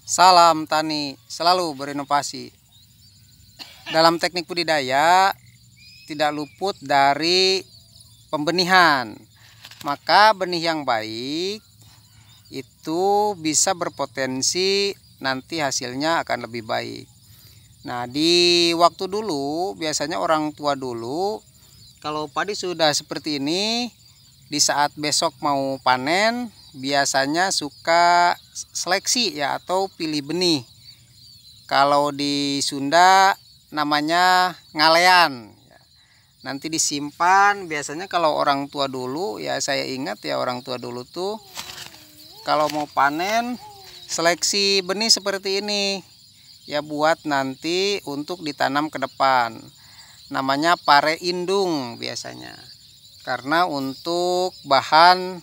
Salam tani selalu berinovasi. Dalam teknik budidaya tidak luput dari pembenihan. Maka benih yang baik itu bisa berpotensi nanti hasilnya akan lebih baik. Nah, di waktu dulu biasanya orang tua dulu kalau padi sudah seperti ini, di saat besok mau panen biasanya suka seleksi ya, atau pilih benih. Kalau di Sunda namanya ngalean. Nanti disimpan, biasanya kalau orang tua dulu ya, saya ingat ya, orang tua dulu tuh kalau mau panen seleksi benih seperti ini ya, buat nanti untuk ditanam ke depan. Namanya pare indung biasanya, karena untuk bahan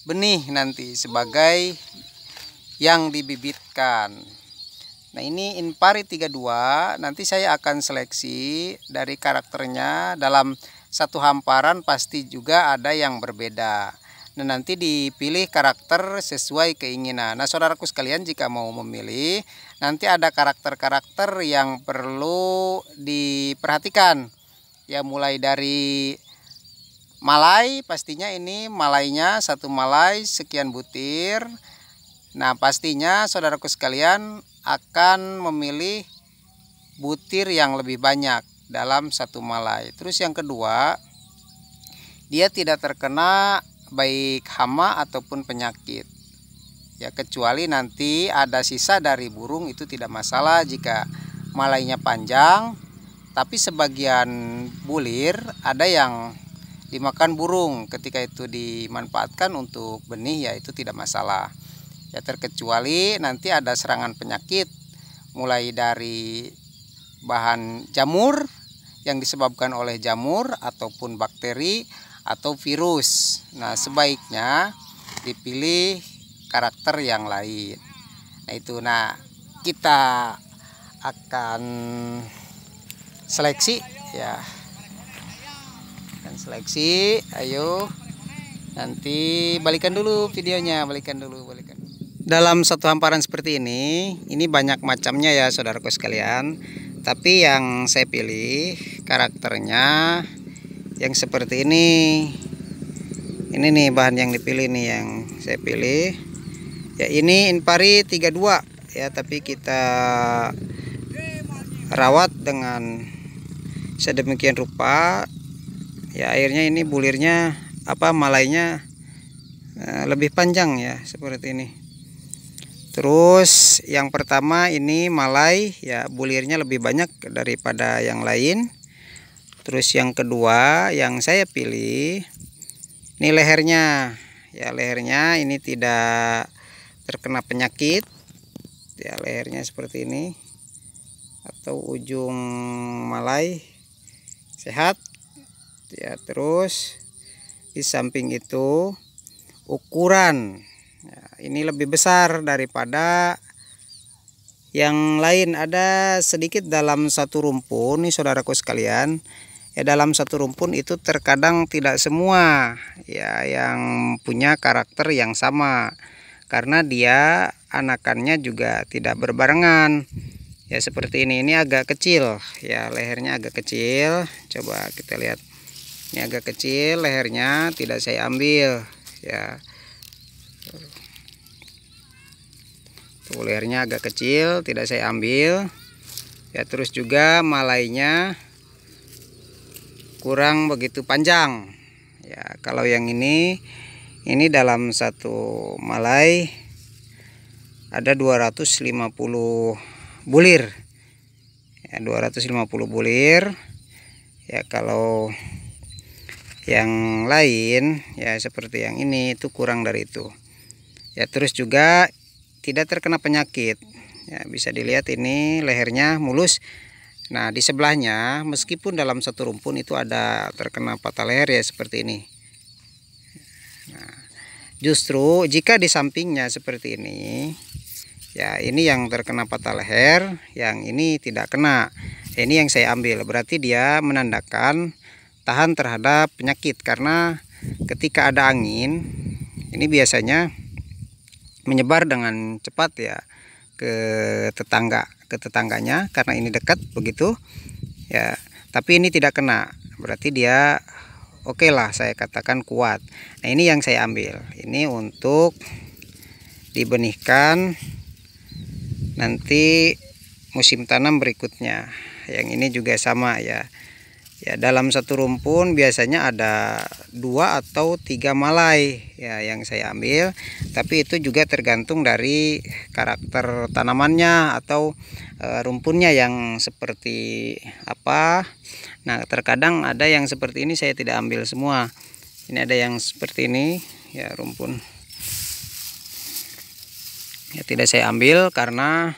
benih nanti sebagai yang dibibitkan. Nah, ini Inpari 32 nanti saya akan seleksi dari karakternya. Dalam satu hamparan pasti juga ada yang berbeda. Nah, nanti dipilih karakter sesuai keinginan. Nah, saudaraku sekalian, jika mau memilih, nanti ada karakter-karakter yang perlu diperhatikan. Ya, mulai dari malai, pastinya ini malainya satu malai sekian butir. Nah, pastinya saudaraku sekalian akan memilih butir yang lebih banyak dalam satu malai. Terus yang kedua, dia tidak terkena baik hama ataupun penyakit. Ya, kecuali nanti ada sisa dari burung, itu tidak masalah jika malainya panjang. Tapi sebagian bulir ada yang dimakan burung, ketika itu dimanfaatkan untuk benih ya itu tidak masalah. Ya, terkecuali nanti ada serangan penyakit mulai dari bahan jamur yang disebabkan oleh jamur ataupun bakteri atau virus. Nah, sebaiknya dipilih karakter yang lain. Nah, itu. Nah, kita akan seleksi ya. Dan seleksi, ayo. Nanti balikan dulu videonya, balikan dulu. Dalam satu hamparan seperti ini banyak macamnya ya, saudaraku sekalian. Tapi yang saya pilih karakternya yang seperti ini. Ini nih bahan yang dipilih nih, yang saya pilih. Ya, ini Inpari 32 ya, tapi kita rawat dengan sedemikian rupa. Ya, akhirnya ini bulirnya malainya lebih panjang ya, seperti ini. Terus yang pertama ini malai ya, bulirnya lebih banyak daripada yang lain. Terus yang kedua yang saya pilih ini lehernya. Ya, lehernya ini tidak terkena penyakit. Ya, lehernya seperti ini, atau ujung malai sehat. Ya, terus di samping itu ukuran ya, ini lebih besar daripada yang lain. Ada sedikit dalam satu rumpun nih, saudaraku sekalian. Ya, dalam satu rumpun itu terkadang tidak semua ya yang punya karakter yang sama, karena dia anakannya juga tidak berbarengan. Ya, seperti ini agak kecil ya, lehernya agak kecil. Coba kita lihat, ini agak kecil lehernya, tidak saya ambil ya. Tuh, lehernya agak kecil, tidak saya ambil ya. Terus juga malainya kurang begitu panjang ya. Kalau yang ini dalam satu malai ada 250 bulir ya, 250 bulir ya. Kalau yang lain ya seperti yang ini itu kurang dari itu ya. Terus juga tidak terkena penyakit ya, bisa dilihat ini lehernya mulus. Nah, di sebelahnya meskipun dalam satu rumpun itu ada terkena patah leher ya, seperti ini. Nah, justru jika di sampingnya seperti ini ya, ini yang terkena patah leher, yang ini tidak kena. Ini yang saya ambil, berarti dia menandakan tahan terhadap penyakit. Karena ketika ada angin ini biasanya menyebar dengan cepat ya ke tetangganya karena ini dekat begitu ya, tapi ini tidak kena, berarti dia oke lah, saya katakan kuat. Nah ini yang saya ambil, ini untuk dibenihkan nanti musim tanam berikutnya. Yang ini juga sama ya. Ya, dalam satu rumpun biasanya ada 2 atau 3 malai ya yang saya ambil, tapi itu juga tergantung dari karakter tanamannya atau rumpunnya yang seperti apa. Nah, terkadang ada yang seperti ini saya tidak ambil semua. Ini ada yang seperti ini ya rumpun. Ya tidak saya ambil karena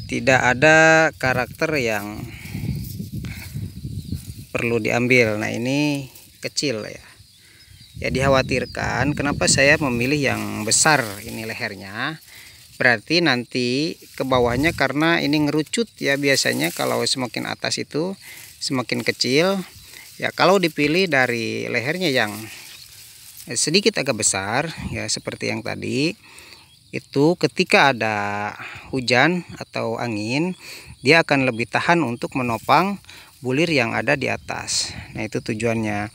tidak ada karakter yang perlu diambil. Nah ini kecil ya. Ya dikhawatirkan kenapa saya memilih yang besar ini lehernya. Berarti nanti ke bawahnya karena ini ngerucut ya, biasanya kalau semakin atas itu semakin kecil. Ya kalau dipilih dari lehernya yang sedikit agak besar ya seperti yang tadi, itu ketika ada hujan atau angin dia akan lebih tahan untuk menopang bulir yang ada di atas. Nah itu tujuannya.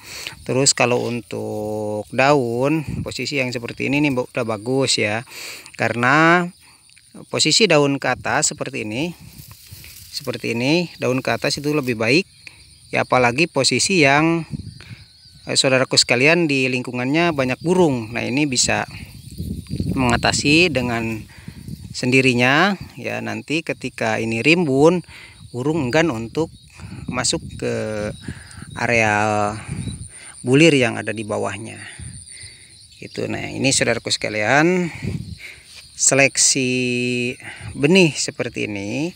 Terus kalau untuk daun, posisi yang seperti ini nih udah bagus ya, karena posisi daun ke atas seperti ini daun ke atas itu lebih baik ya, apalagi posisi yang saudaraku sekalian di lingkungannya banyak burung. Nah ini bisa mengatasi dengan sendirinya ya, nanti ketika ini rimbun burung enggan untuk masuk ke area bulir yang ada di bawahnya itu. Nah ini saudaraku sekalian, seleksi benih seperti ini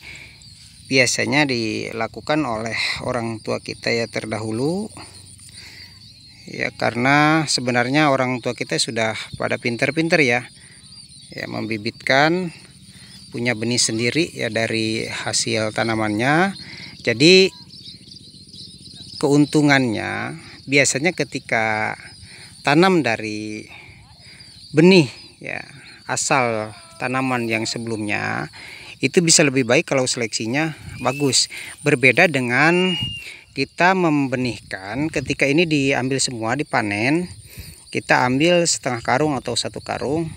biasanya dilakukan oleh orang tua kita ya terdahulu ya, karena sebenarnya orang tua kita sudah pada pinter-pinter ya membibitkan, punya benih sendiri ya dari hasil tanamannya. Jadi keuntungannya biasanya ketika tanam dari benih ya asal tanaman yang sebelumnya itu bisa lebih baik kalau seleksinya bagus. Berbeda dengan kita membenihkan, ketika ini diambil semua dipanen, kita ambil setengah karung atau 1 karung,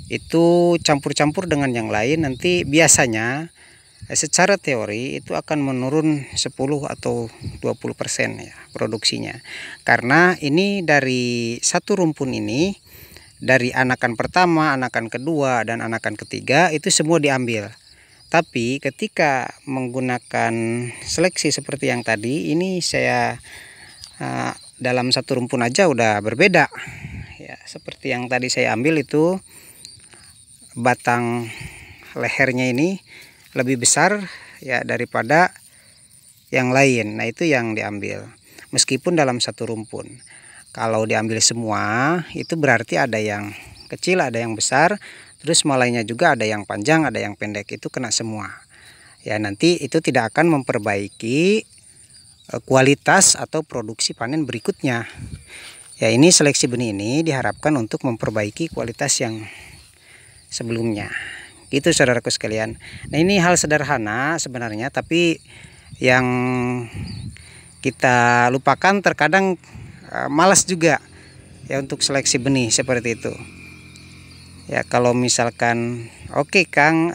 itu campur-campur dengan yang lain, nanti biasanya secara teori itu akan menurun 10 atau 20% ya produksinya. Karena ini dari satu rumpun ini, dari anakan pertama, anakan kedua, dan anakan ketiga itu semua diambil. Tapi ketika menggunakan seleksi seperti yang tadi, ini saya dalam satu rumpun aja udah berbeda. Ya, seperti yang tadi saya ambil itu batang lehernya ini lebih besar ya daripada yang lain. Nah itu yang diambil meskipun dalam satu rumpun. Kalau diambil semua itu berarti ada yang kecil, ada yang besar, terus malainya juga ada yang panjang, ada yang pendek, itu kena semua ya. Nanti itu tidak akan memperbaiki kualitas atau produksi panen berikutnya ya. Ini seleksi benih ini diharapkan untuk memperbaiki kualitas yang sebelumnya. Itu saudaraku sekalian. Nah ini hal sederhana sebenarnya, tapi yang kita lupakan terkadang malas juga ya untuk seleksi benih seperti itu. Ya kalau misalkan oke Kang,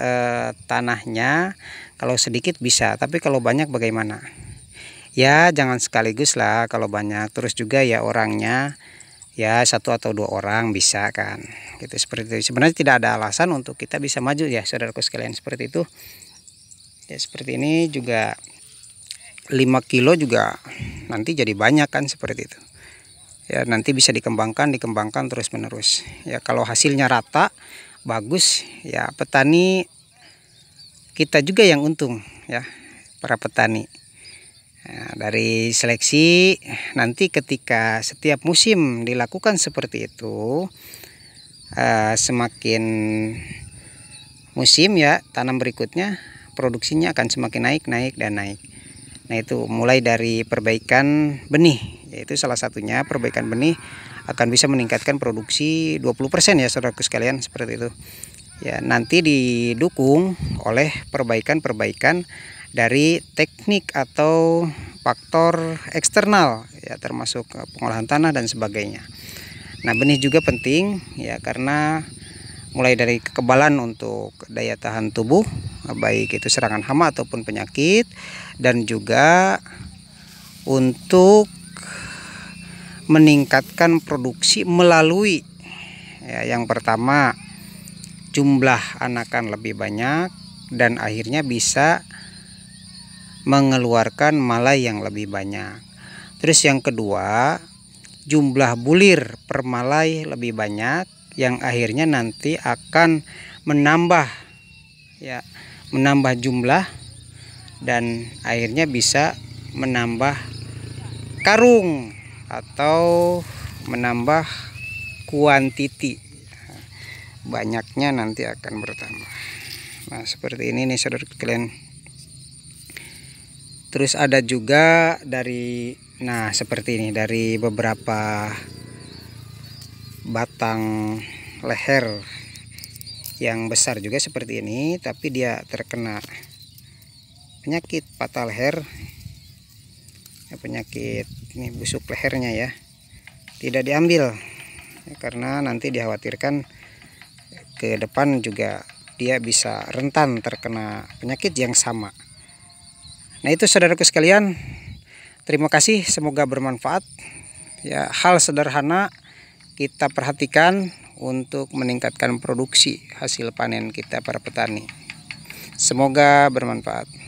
tanahnya kalau sedikit bisa, tapi kalau banyak bagaimana? Ya jangan sekaligus lah kalau banyak, terus juga ya orangnya ya 1 atau 2 orang bisa kan gitu, seperti itu. Sebenarnya tidak ada alasan untuk kita bisa maju ya saudaraku sekalian, seperti itu ya. Seperti ini juga 5 kilo juga nanti jadi banyak kan, seperti itu ya. Nanti bisa dikembangkan terus menerus ya. Kalau hasilnya rata bagus ya, petani kita juga yang untung ya, para petani. Nah, dari seleksi nanti ketika setiap musim dilakukan seperti itu, semakin musim ya tanam berikutnya produksinya akan semakin naik. Nah itu mulai dari perbaikan benih, yaitu salah satunya perbaikan benih akan bisa meningkatkan produksi 20% ya saudaraku sekalian, seperti itu. Ya, nanti didukung oleh perbaikan-perbaikan dari teknik atau faktor eksternal ya, termasuk pengolahan tanah dan sebagainya. Nah, benih juga penting ya, karena mulai dari kekebalan untuk daya tahan tubuh, baik itu serangan hama ataupun penyakit, dan juga untuk meningkatkan produksi melalui ya, yang pertama jumlah anakan lebih banyak dan akhirnya bisa mengeluarkan malai yang lebih banyak. Terus yang kedua, jumlah bulir per malai lebih banyak yang akhirnya nanti akan menambah ya, menambah jumlah dan akhirnya bisa menambah karung atau menambah kuantiti. Banyaknya nanti akan bertambah. Nah, seperti ini nih saudara kalian. Terus ada juga dari, nah seperti ini, dari beberapa batang leher yang besar juga seperti ini, tapi dia terkena penyakit patah leher ya, penyakit ini busuk lehernya ya, tidak diambil ya, karena nanti dikhawatirkan ke depan juga dia bisa rentan terkena penyakit yang sama. Nah, itu saudaraku sekalian, terima kasih, semoga bermanfaat ya. Hal sederhana kita perhatikan untuk meningkatkan produksi hasil panen kita para petani. Semoga bermanfaat.